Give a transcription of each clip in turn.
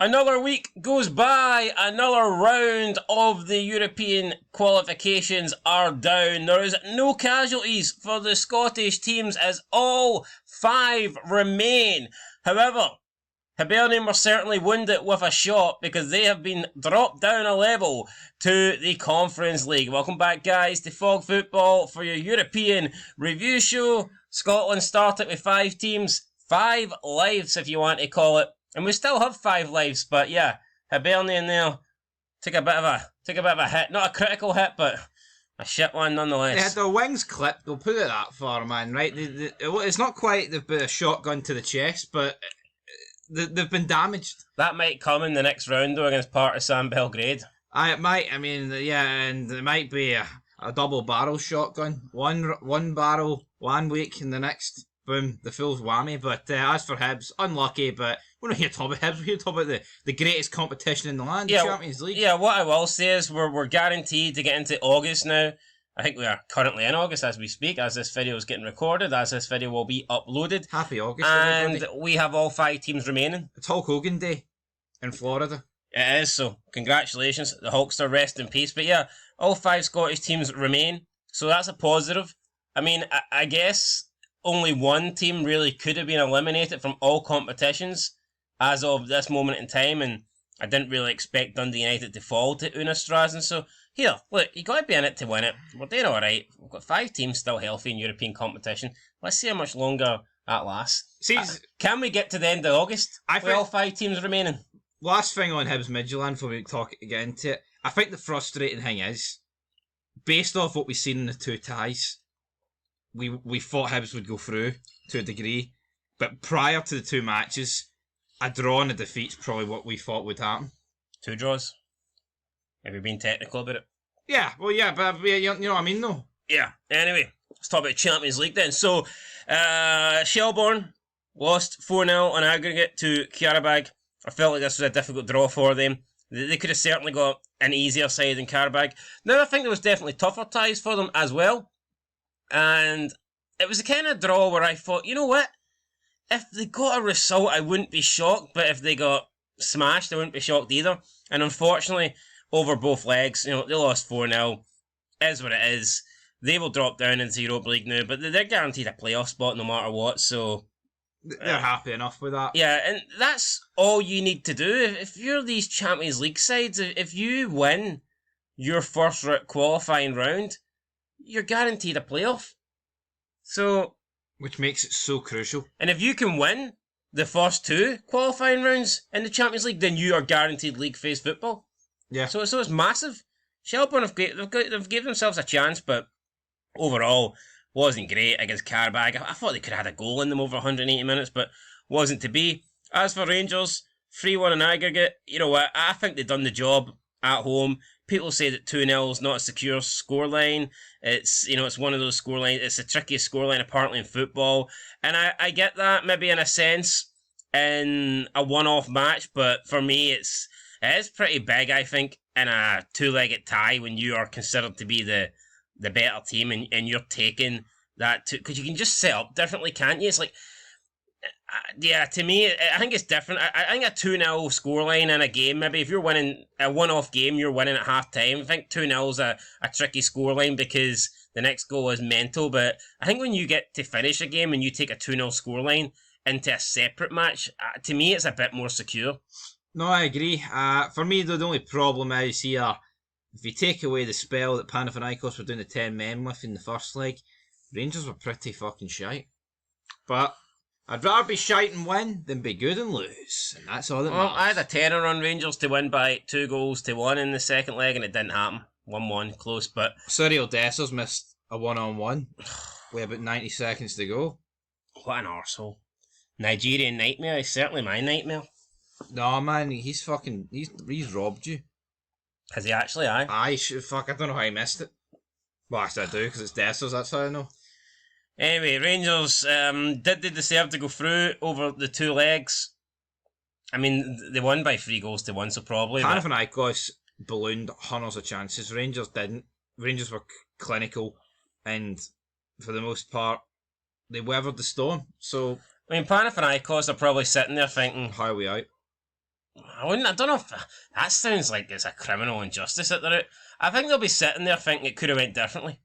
Another week goes by, another round of the European qualifications are down. There is no casualties for the Scottish teams as all 5 remain. However, Hibernian were certainly wounded with a shot because they have been dropped down a level to the Conference League. Welcome back, guys, to Fog Football for your European review show. Scotland started with 5 teams, 5 lives if you want to call it. And we still have 5 lives, but yeah, Hibernian there took a bit of a hit. Not a critical hit, but a shit one nonetheless. They had their wings clipped, they'll put it that far, man, right? It's not quite they've put a shotgun to the chest, but they've been damaged. That might come in the next round, though, against Partizan Belgrade. It might, and it might be a double barrel shotgun. One barrel 1 week, and the next, boom, the full whammy. But as for Hibs, unlucky, but we're not here to talk about Hibs, we're here to talk about the greatest competition in the land, the Champions League. Yeah, what I will say is we're guaranteed to get into August now. I think we are currently in August as we speak, as this video is getting recorded, as this video will be uploaded. Happy August, and everybody. We have all 5 teams remaining. It's Hulk Hogan Day in Florida. It is, so congratulations. The Hulkster, rest in peace. But yeah, all 5 Scottish teams remain, so that's a positive. I mean, I guess only one team really could have been eliminated from all competitions as of this moment in time, and I didn't really expect Dundee United to fall to Unastrasen. So here, look, you got to be in it to win it. We're doing all right. We've got 5 teams still healthy in European competition. Let's see how much longer that lasts. Can we get to the end of August with all 5 teams remaining? Last thing on Hibs Midtjylland before we get into it. I think the frustrating thing is, based off what we've seen in the 2 ties, we thought Hibs would go through to a degree, but prior to the 2 matches, a draw and a defeat's probably what we thought would happen. 2 draws. Have you been technical about it? Yeah, well, yeah, but you know what I mean, though. Yeah, anyway, let's talk about Champions League then. So, Shelbourne lost 4-0 on aggregate to Karabag. I felt like this was a difficult draw for them. They could have certainly got an easier side than Karabag. Now, I think there was definitely tougher ties for them as well. And it was the kind of draw where I thought, you know what? If they got a result, I wouldn't be shocked. But if they got smashed, I wouldn't be shocked either. And unfortunately, over both legs, they lost 4-0. Is what it is. They will drop down into Europa League now, but they're guaranteed a playoff spot no matter what, so they're happy enough with that. Yeah, and that's all you need to do. If you're these Champions League sides, if you win your first qualifying round, you're guaranteed a playoff. So, which makes it so crucial. And if you can win the first 2 qualifying rounds in the Champions League, then you are guaranteed league phase football. Yeah. So it's massive. Shelbourne they've given themselves a chance, but overall wasn't great against Karabag. I thought they could have had a goal in them over 180 minutes, but wasn't to be. As for Rangers, 3-1 in aggregate. You know what? I think they've done the job at home. People say that 2-0 is not a secure scoreline. It's it's one of those scorelines. It's the trickiest scoreline apparently in football, and I get that maybe in a sense in a one-off match, but for me it is pretty big. I think in a 2-legged tie when you are considered to be the better team and you're taking that because you can just set up differently, can't you? It's like, yeah, to me, I think it's different. I think a 2-0 scoreline in a game, maybe if you're winning a one-off game, you're winning at half-time. I think 2-0 is a tricky scoreline because the next goal is mental, but I think when you get to finish a game and you take a 2-0 scoreline into a separate match, to me, it's a bit more secure. No, I agree. For me, though, the only problem is here, if you take away the spell that Panathinaikos were doing the 10 men with in the first leg, Rangers were pretty fucking shite. But I'd rather be shite and win than be good and lose. And that's all that matters. I had a tenner on Rangers to win by 2-1 in the second leg, and it didn't happen. 1-1, close, but... Cyril Dessers missed a one-on-one with about 90 seconds to go. What an arsehole. Nigerian nightmare is certainly my nightmare. No, man, he's robbed you. Has he actually, aye? I don't know how he missed it. Well, actually I do, because it's Dessers, that's how I know. Anyway, Rangers, did they deserve to go through over the 2 legs? I mean, they won by 3-1, so probably. Panathinaikos ballooned hundreds of chances. Rangers didn't. Rangers were clinical, and for the most part, they weathered the storm. So, I mean, Panathinaikos are probably sitting there thinking, how are we out? I don't know if that sounds like it's a criminal injustice that they're out. I think they'll be sitting there thinking it could have went differently.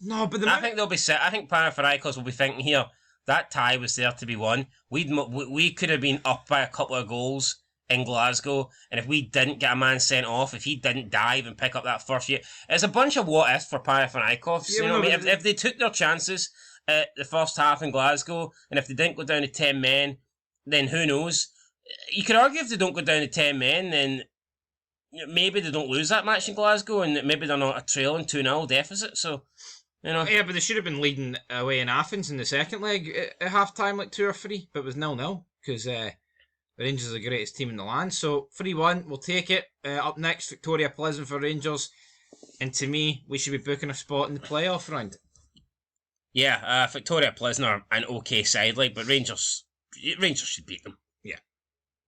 No, but I think I think Panathinaikos will be thinking here, that tie was there to be won. We could have been up by a couple of goals in Glasgow, and if we didn't get a man sent off, if he didn't dive and pick up that first year, it's a bunch of what ifs for Panathinaikos. Yeah, you know what I mean? If they took their chances at the first half in Glasgow, and if they didn't go down to 10 men, then who knows? You could argue if they don't go down to 10 men, then maybe they don't lose that match in Glasgow, and maybe they're not a trailing 2-0 deficit. So, you know. Yeah, but they should have been leading away in Athens in the second leg at half time, like 2 or 3, but it was 0-0 because the Rangers are the greatest team in the land. So 3-1, we'll take it. Up next, Victoria Pleasant for Rangers, and to me, we should be booking a spot in the playoff round. Yeah, Victoria Pleasant are an okay side, like, but Rangers should beat them. Yeah.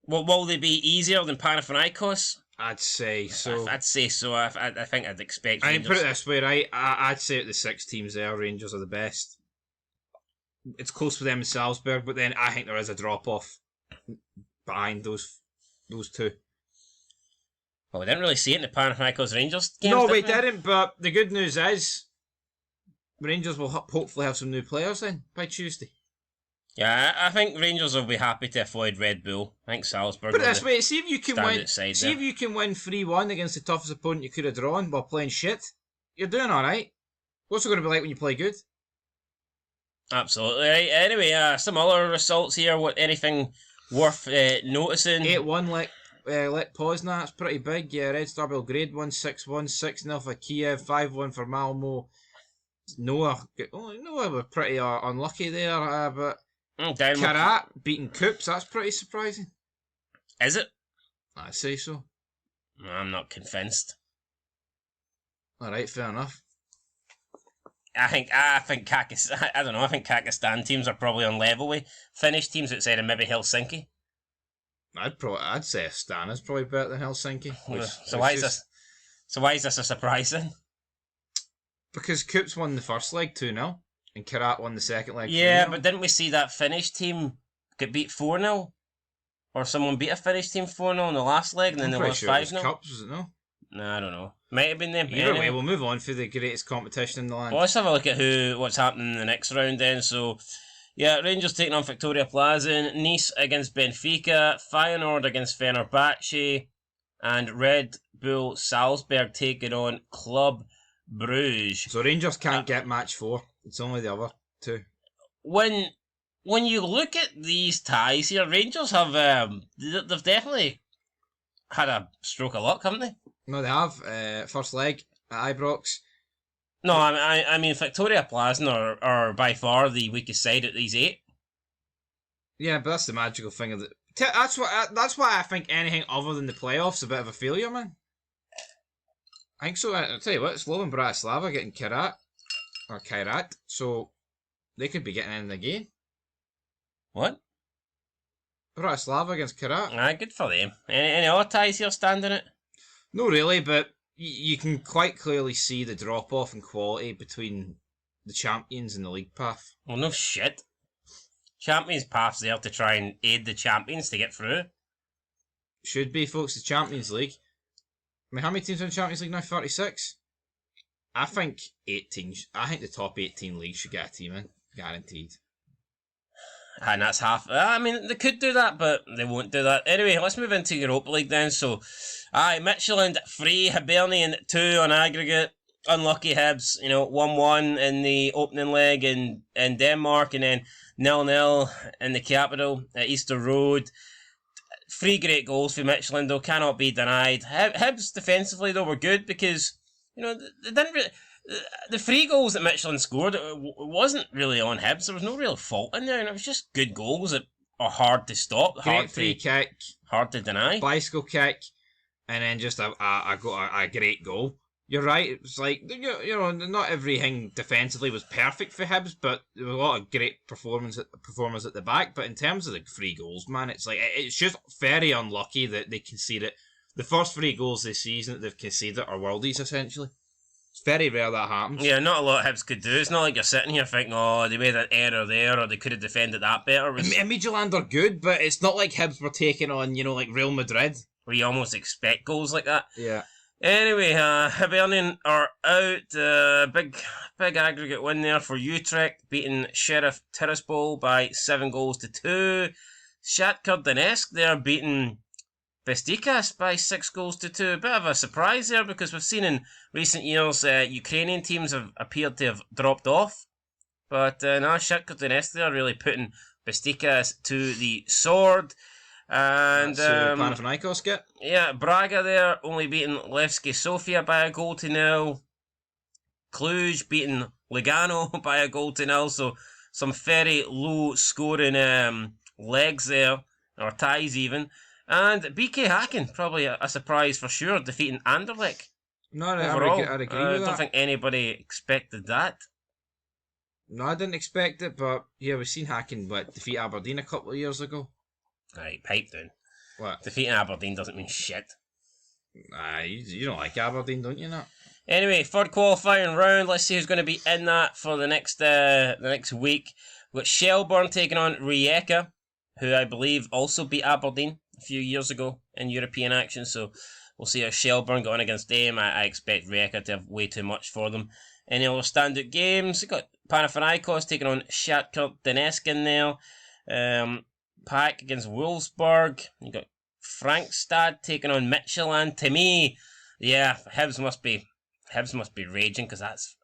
Well, will they be easier than Panathinaikos? I'd say so. I'd say so. I think I'd expect. I mean, Rangers. put it this way, right? I'd say out the 6 teams there, Rangers are the best. It's close for them in Salzburg, but then I think there is a drop off behind those 2. Well, we didn't really see it in the Panathinaikos Rangers games. No, we didn't. But the good news is, Rangers will hopefully have some new players then by Tuesday. Yeah, I think Rangers will be happy to avoid Red Bull. I think Salzburg. Put it this way: see if you can win. Outside see if you can win 3-1 against the toughest opponent you could have drawn while playing shit. You're doing all right. What's it going to be like when you play good? Absolutely right. Anyway, some other results here. What anything worth noticing? 8-1 Lech Poznan. That's pretty big. Yeah, Red Star Belgrade won 6-1, 6-0 for Kiev, 5-1 for Malmo. Noah were pretty unlucky there, but Karat beating Coops. That's pretty surprising. Is it? I'd say so. I'm not convinced. All right, fair enough. I think Kakistan. I don't know. I think Kakistan teams are probably on level with Finnish teams outside of maybe Helsinki. I'd say Astana's probably better than Helsinki. Why is this a surprise then? Because Coops won the first leg 2-0 and Karat won the second leg 3-0. Yeah, but didn't we see that Finnish team get beat 4-0? Or someone beat a Finnish team 4-0 in the last leg and then they lost 5-0? Cups, was it no? No, I don't know. Might have been them. Either way, we'll move on for the greatest competition in the land. Well, let's have a look at what's happening in the next round then. So, yeah, Rangers taking on Victoria Pleasant, Nice against Benfica, Feyenoord against Fenerbahce, and Red Bull Salzburg taking on Club Bruges. So Rangers can't get match 4. It's only the other 2. When you look at these ties here, Rangers have they've definitely had a stroke of luck, haven't they? No, they have. First leg at Ibrox. No, I mean Victoria Pleasant are by far the weakest side at these 8. Yeah, but that's the magical thing of the. That's why I think anything other than the playoffs is a bit of a failure, man. I think so. I'll tell you what, Slovan Bratislava getting Kairat, so they could be getting in the game. What? Bratislava against Kairat. Good for them. Any other ties here standing it? No, really, but you can quite clearly see the drop-off in quality between the champions and the league path. Well, no shit. Champions path's there to try and aid the champions to get through. Should be, folks, the Champions League. I mean, how many teams are in the Champions League now? 36? I think 18. I think the top 18 leagues should get a team in. Guaranteed. And that's half. I mean, they could do that, but they won't do that. Anyway, let's move into Europa League then. So, Midtjylland 3, Hibernian 2 on aggregate. Unlucky Hibs, 1-1 in the opening leg in Denmark, and then 0-0 in the capital at Easter Road. 3 great goals for Midtjylland, though, cannot be denied. Hibs defensively, though, were good because, they didn't really. The 3 goals that Midtjylland scored, it wasn't really on Hibs. There was no real fault in there, and it was just good goals that are hard to stop, Great free kick, hard to deny, bicycle kick, and then just a great goal. You're right. It was like not everything defensively was perfect for Hibs, but there was a lot of great performers at the back. But in terms of the 3 goals, man, it's like it's just very unlucky that they conceded the first 3 goals this season that they've conceded are worldies essentially. It's very rare that happens. Yeah, not a lot Hibs could do. It's not like you're sitting here thinking, oh, they made an error there, or they could have defended that better. And Midtjylland are good, but it's not like Hibs were taking on, like Real Madrid. Where you almost expect goals like that. Yeah. Anyway, Hibernian are out. Big aggregate win there for Utrecht, beating Sheriff Tiraspol by 7-2. Shakhtar Donetsk there beating Besiktas by 6-2. Bit of a surprise there because we've seen in recent years Ukrainian teams have appeared to have dropped off. But now Shakhtar Donetsk there really putting Besiktas to the sword. And Panathinaikos get. Yeah, Braga there only beating Levski Sofia by 1-0. Cluj beating Lugano by 1-0. So some very low scoring legs there, or ties even. And BK Häcken, probably a surprise for sure, defeating Anderlecht. No, I'd agree with that. I don't think anybody expected that. No, I didn't expect it, but yeah, we've seen Häcken defeat Aberdeen a couple of years ago. Right, pipe down. What? Defeating Aberdeen doesn't mean shit. You don't like Aberdeen, don't you, Nat? Anyway, third qualifying round. Let's see who's going to be in that for the next week. We've got Shelbourne taking on Rijeka, who I believe also beat Aberdeen a few years ago in European action. So we'll see how Shelbourne got on against them. I expect Rijeka to have way too much for them. Any other standout games? We've got Panathinaikos taking on Shakhtar Donetsk in there. PAOK against Wolfsburg. You got Frankstad taking on Midtjylland. To me, yeah, Hibs must be raging because that's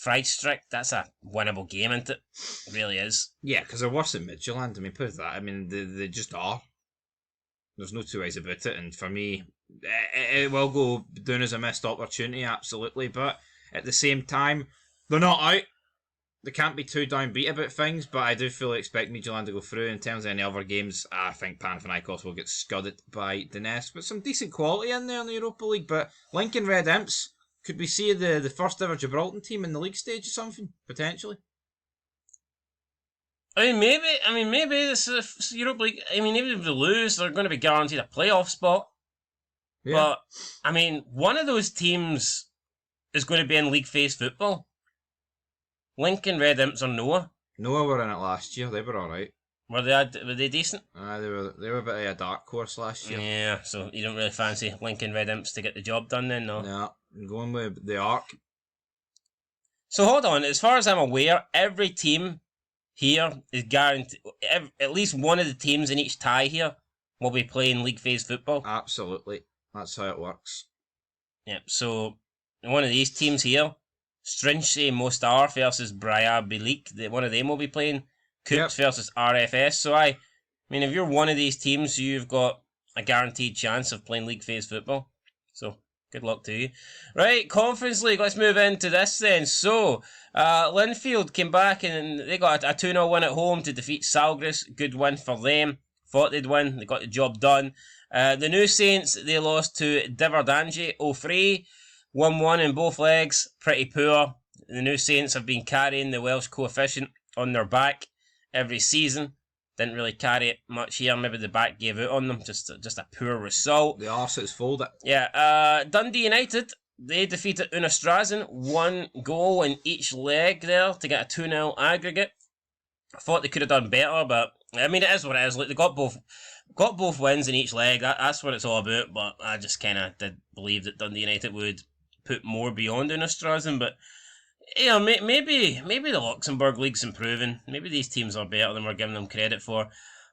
Friedstrich. That's a winnable game, isn't it? It really is. Yeah, because they're worse than Midtjylland. I mean, put it that. I mean, they just are. There's no two ways about it. And for me, it will go down as a missed opportunity, absolutely. But at the same time, they're not out. They can't be too downbeat about things, but I do fully expect Midtjylland to go through. In terms of any other games, I think Panathinaikos will get scudded by Donetsk. But some decent quality in there in the Europa League. But Lincoln Red Imps, could we see the first ever Gibraltar team in the league stage or something? Potentially. I mean, maybe this is Europa League. I mean, even if they lose, they're going to be guaranteed a playoff spot. Yeah. But, I mean, one of those teams is going to be in league phase football. Lincoln Red Imps or Noah? Noah were in it last year. They were alright. Were they decent? They were a bit of a dark horse last year. Yeah, so you don't really fancy Lincoln Red Imps to get the job done then, no? Yeah, I'm going with the Arc. So hold on, as far as I'm aware, every team here is guaranteed, at least one of the teams in each tie here will be playing league phase football. Absolutely. That's how it works. Yep, so one of these teams here, Strinci Mostar versus Braya Bilik, one of them will be playing Coops versus RFS. So I mean, if you're one of these teams, you've got a guaranteed chance of playing league phase football. So good luck to you. Right, Conference League, let's move into this then. So Linfield came back and they got a 2-0 win at home to defeat Salgris. Good win for them. Thought they'd win, they got the job done. The New Saints, they lost to Diverdange 0-3. 1-1 in both legs, pretty poor. The New Saints have been carrying the Welsh coefficient on their back every season. Didn't really carry it much here. Maybe the back gave out on them. Just a poor result. The arse is folded. Yeah. Dundee United, they defeated Unastrasen. 1 goal in each leg there to get a 2-0 aggregate. I thought they could have done better, but I mean, it is what it is. Like, they got both wins in each leg. That's what it's all about. But I just kind of did believe that Dundee United would put more beyond Unastrasen, but you know, maybe the Luxembourg League's improving. Maybe these teams are better than we're giving them credit for.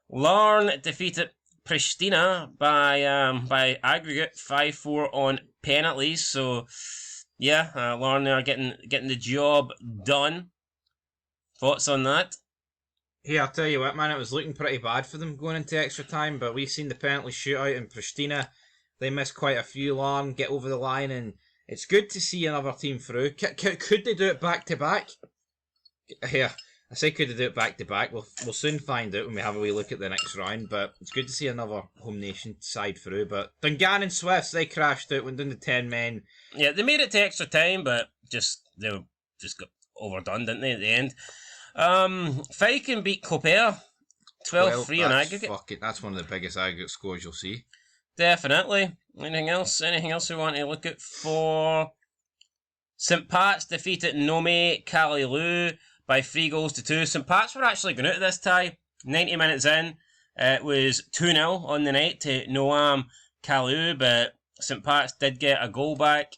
Larne defeated Pristina by aggregate 5-4 on penalties. So yeah, Larne are getting the job done. Thoughts on that? Yeah, I'll tell you what, man, it was looking pretty bad for them going into extra time, but we've seen the penalty shootout in Pristina. They missed quite a few. Larne get over the line, and it's good to see another team through. Could they do it back to back? Yeah, I say could they do it back to back. We'll soon find out when we have a wee look at the next round. But it's good to see another home nation side through. But Dungannon Swifts, they crashed out, went down to 10 men. Yeah, they made it to extra time, but they got overdone, didn't they, at the end? Feiken beat Copair 12-3 on aggregate. That's one of the biggest aggregate scores you'll see. Definitely. Anything else we want to look at for St Pat's defeated Nome Kalilu by 3-2. St Pat's were actually going out of this tie. 90 minutes in, it was 2-0 on the night to Noam Kalilu, but St Pat's did get a goal back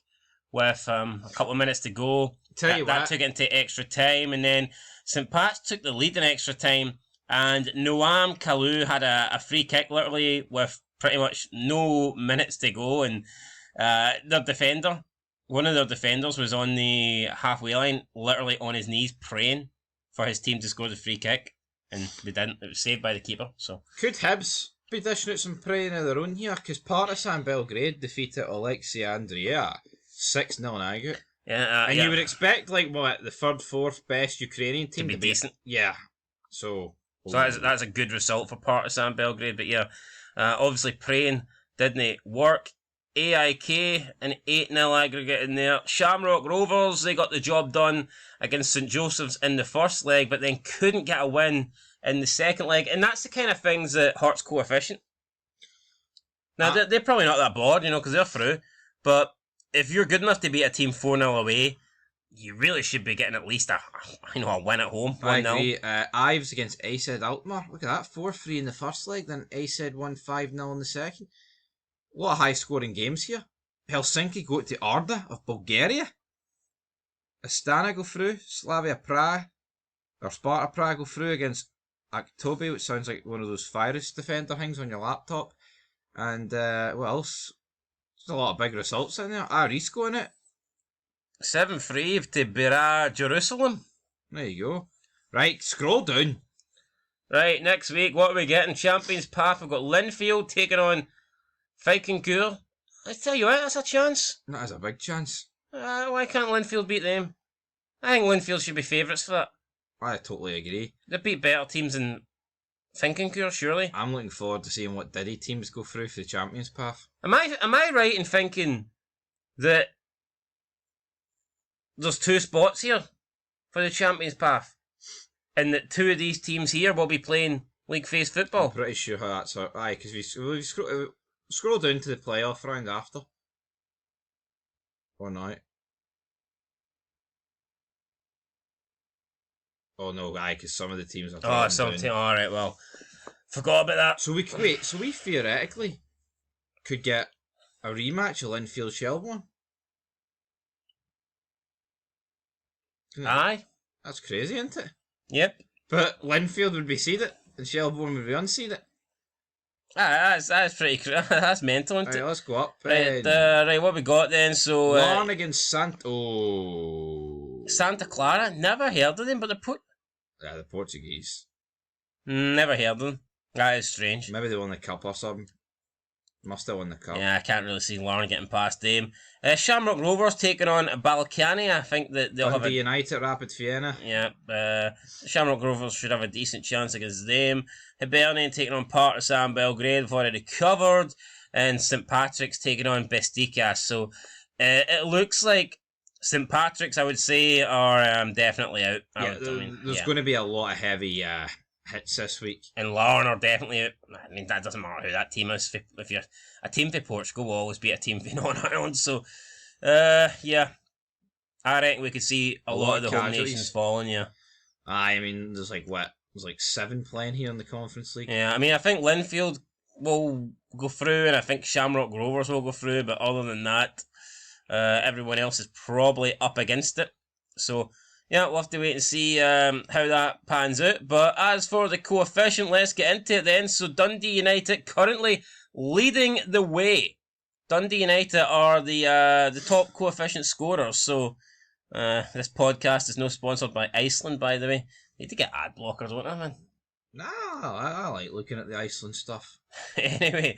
with a couple of minutes to go. That took it into extra time, and then St Pat's took the lead in extra time, and Noam Kalilu had a free kick literally with pretty much no minutes to go, and their defender, one of their defenders was on the halfway line, literally on his knees praying for his team to score the free kick, and they didn't. It was saved by the keeper. So could Hibs be dishing out some praying of their own here? Because Partizan Belgrade defeated Alexia Andrea 6-0 in aggregate. Yeah, and you would expect like the third, fourth best Ukrainian team to be decent. Yeah, so that's a good result for Partizan Belgrade. But yeah, obviously praying didn't work. AIK an 8-0 aggregate in there. Shamrock Rovers, they got the job done against St Joseph's in the first leg, but then couldn't get a win in the second leg, and that's the kind of things that hurts coefficient. Now they're probably not that bored, because they're through, but if you're good enough to beat a team 4-0 away, you really should be getting at least a win at home. 1-0. I agree. Ives against Aysed Alkmaar. Look at that, 4-3 in the first leg, then Aysed won 5-0 in the second. A lot of high-scoring games here. Helsinki go to Arda of Bulgaria. Astana go through. Slavia Prague, or Sparta Prague go through against Aktobe, which sounds like one of those virus defender things on your laptop. And what else? There's a lot of big results in there. Arisco in it. 7-3 to Bira Jerusalem. There you go. Right, scroll down. Right, next week, what are we getting? Champions Path, we've got Linfield taking on Vikingur. I tell you what, that's a chance. That is a big chance. Why can't Linfield beat them? I think Linfield should be favourites for that. I totally agree. They beat better teams than Vikingur, surely. I'm looking forward to seeing what Diddy teams go through for the Champions Path. Am I right in thinking that there's 2 spots here for the Champions Path, and that 2 of these teams here will be playing league phase football? I'm pretty sure how that's out. Aye, because we scroll down to the playoff round after. Or not. Oh no, aye, because some of the teams are. Oh, some team. All right, well, forgot about that. So we theoretically could get a rematch of Linfield Shelbourne. Aye, that's crazy, isn't it? Yep. But Linfield would be seeded, and Shelbourne would be unseeded. That's pretty crazy. That's mental, isn't it? Right, let's go up. Right, what we got then? So Larne against Santa Clara. Never heard of them, but the Portuguese. Never heard of them. That is strange. Maybe they won the cup or something. Must have won the cup. Yeah, I can't really see Larne getting past them. Shamrock Rovers taking on Balkany. I think that they'll have United, Rapid Vienna. Yeah, Shamrock Rovers should have a decent chance against them. Hibernian taking on Partizan Belgrade. We've already covered. And St Patrick's taking on Bestikas. So it looks like St Patrick's, I would say, are definitely out. There's going to be a lot of heavy hits this week. And Larne are definitely out. I mean, that doesn't matter who that team is. If you're a team for Portugal, will always beat a team for Northern Ireland. So, yeah, I reckon we could see a lot of the home nations falling. Yeah. I mean, there's like 7 playing here in the Conference League. Yeah, I mean, I think Linfield will go through, and I think Shamrock Rovers will go through. But other than that, everyone else is probably up against it. So, yeah, we'll have to wait and see how that pans out. But as for the coefficient, let's get into it then. So Dundee United currently leading the way. Dundee United are the top coefficient scorers. So this podcast is no sponsored by Iceland, by the way. Need to get ad blockers, won't I, man? No, I like looking at the Iceland stuff. Anyway,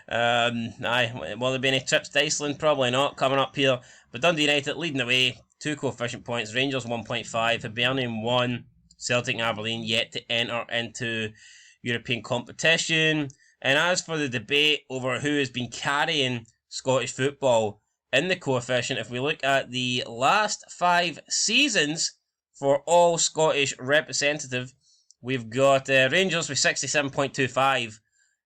will there be any trips to Iceland? Probably not, coming up here. But Dundee United leading the way. 2 coefficient points. Rangers 1.5. Hibernian 1. Celtic and Aberdeen yet to enter into European competition. And as for the debate over who has been carrying Scottish football in the coefficient, if we look at the last 5 seasons for all Scottish representative, we've got Rangers with 67.25.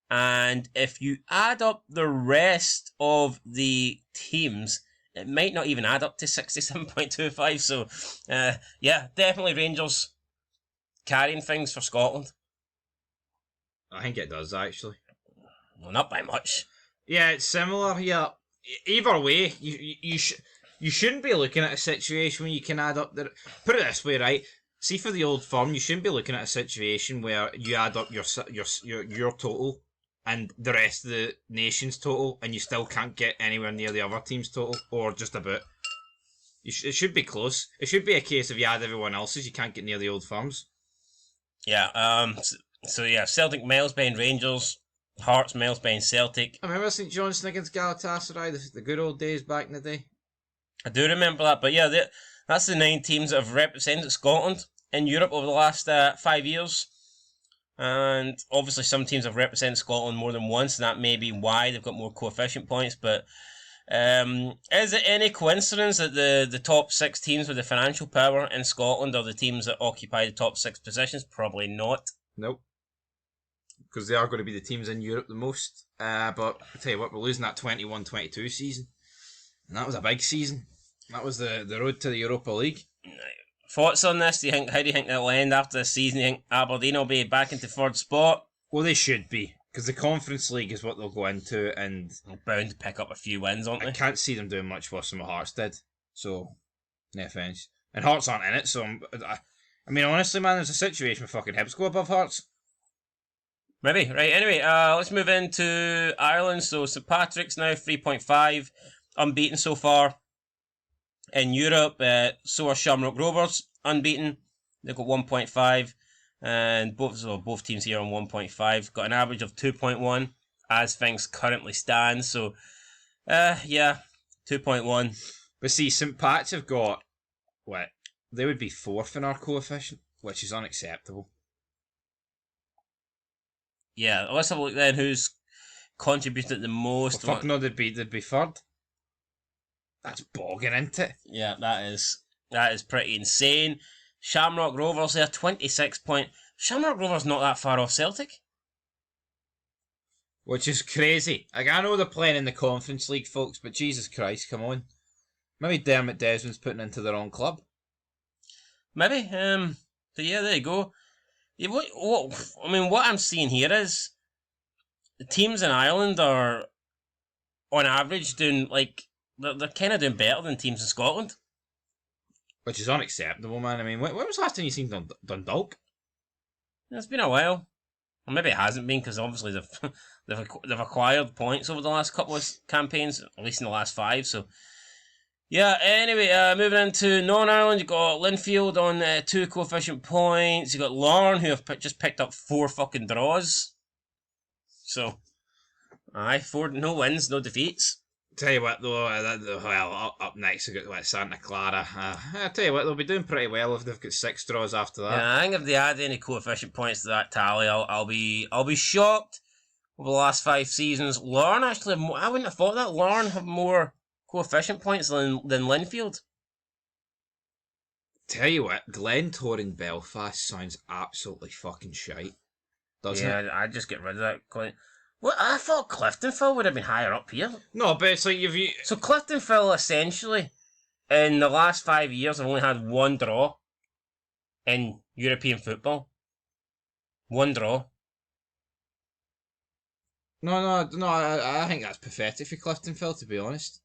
And if you add up the rest of the teams it might not even add up to 67.25. So, yeah, definitely Rangers carrying things for Scotland. I think it does, actually. Well, not by much. Yeah, it's similar. Yeah, either way, you shouldn't be looking at a situation where you can add up the. Put it this way, right? See, for the Old Firm, you shouldn't be looking at a situation where you add up your total and the rest of the nation's total, and you still can't get anywhere near the other team's total, or just about. It should be close. It should be a case of you add everyone else's, you can't get near the Old Firms. Yeah. So yeah, Celtic miles behind Rangers. Hearts miles behind Celtic. I remember St Johnstone against Galatasaray, the good old days back in the day. I do remember that, but yeah, that's the 9 teams that have represented Scotland in Europe over the last 5 years. And obviously some teams have represented Scotland more than once, and that may be why they've got more coefficient points. But is it any coincidence that the top 6 teams with the financial power in Scotland are the teams that occupy the top 6 positions? Probably not. Nope. Because they are going to be the teams in Europe the most. But I'll tell you what, we're losing that 21-22 season. And that was a big season. That was the road to the Europa League. Thoughts on this? How do you think it'll end after this season? Do you think Aberdeen will be back into 3rd spot? Well, they should be. Because the Conference League is what they'll go into, and they're bound to pick up a few wins, aren't they? I can't see them doing much worse than what Hearts did. So, no offence. And Hearts aren't in it, so I mean, honestly, man, there's a situation where fucking Hibs go above Hearts. Maybe. Right, anyway, let's move into Ireland. So St Patrick's now 3.5, unbeaten so far. In Europe, so are Shamrock Rovers, unbeaten. They've got 1.5, and both teams here on 1.5. Got an average of 2.1 as things currently stand. So, yeah, 2.1. But see, St Pat's have got, what? They would be 4th in our coefficient, which is unacceptable. Yeah, let's have a look then who's contributed the most. Well, fuck no, they'd be 3rd. That's bogging, isn't it? Yeah, that is pretty insane. Shamrock Rovers, they're 26 point. Shamrock Rovers not that far off Celtic. Which is crazy. Like, I know they're playing in the Conference League, folks, but Jesus Christ, come on. Maybe Dermot Desmond's putting into the wrong club. Maybe. So yeah, there you go. What I'm seeing here is the teams in Ireland are, on average, doing like they're kind of doing better than teams in Scotland, which is unacceptable, man. I mean, when was the last time you seen Dundalk? It's been a while. Or maybe it hasn't been, because obviously they've acquired points over the last couple of campaigns, at least in the last 5. So yeah. Anyway, moving into Northern Ireland, you got Linfield on 2 coefficient points. You got Larne, who have just picked up 4 fucking draws. So, 4 no wins, no defeats. Tell you what though, up next we've got Santa Clara. I tell you what, they'll be doing pretty well if they've got 6 draws after that. Yeah, I think if they add any coefficient points to that tally, I'll be shocked. Over the last 5 seasons, Larne actually, I wouldn't have thought that Larne have more coefficient points than Linfield. Tell you what, Glentoran Belfast sounds absolutely fucking shite. Doesn't it? Yeah, I'd just get rid of that. Well, I thought Cliftonville would have been higher up here. No, but it's like So Cliftonville, essentially, in the last 5 years, have only had 1 draw in European football. 1 draw. No, I think that's pathetic for Cliftonville, to be honest.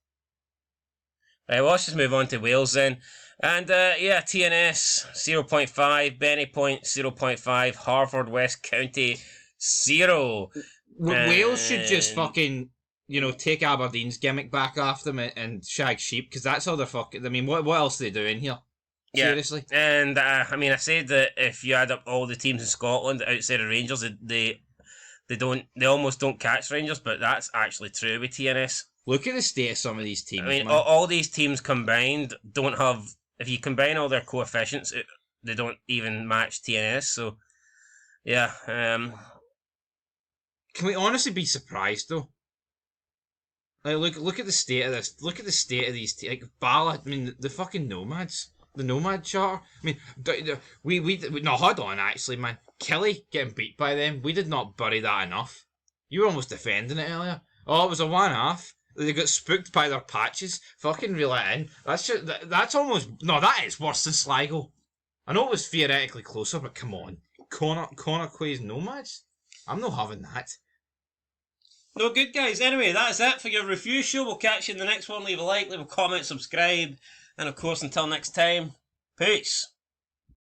Right, well, let's just move on to Wales then. And, yeah, TNS, 0.5, Benny Point, 0.5, Harvard West County, 0. Wales should just fucking, take Aberdeen's gimmick back off them and shag sheep, because that's all they're fucking... I mean, what else are they doing here? Yeah. Seriously? And, I said that if you add up all the teams in Scotland outside of Rangers, they almost don't catch Rangers, but that's actually true with TNS. Look at the state of some of these teams, man. All these teams combined don't have... If you combine all their coefficients, they don't even match TNS, so... Yeah, Can we honestly be surprised, though? Like, look at the state of this. Look at the state of these teams. Like, Bala, I mean, the fucking Nomads. The Nomad Charter. I mean, no, hold on, actually, man. Kelly getting beat by them. We did not bury that enough. You were almost defending it earlier. Oh, it was a one-off. They got spooked by their patches. Fucking reel it in. That's almost... No, that is worse than Sligo. I know it was theoretically closer, but come on. Connacht's Nomads? I'm not having that. No good, guys. Anyway, that's it for your review show. We'll catch you in the next one. Leave a like, leave a comment, subscribe. And of course, until next time, peace.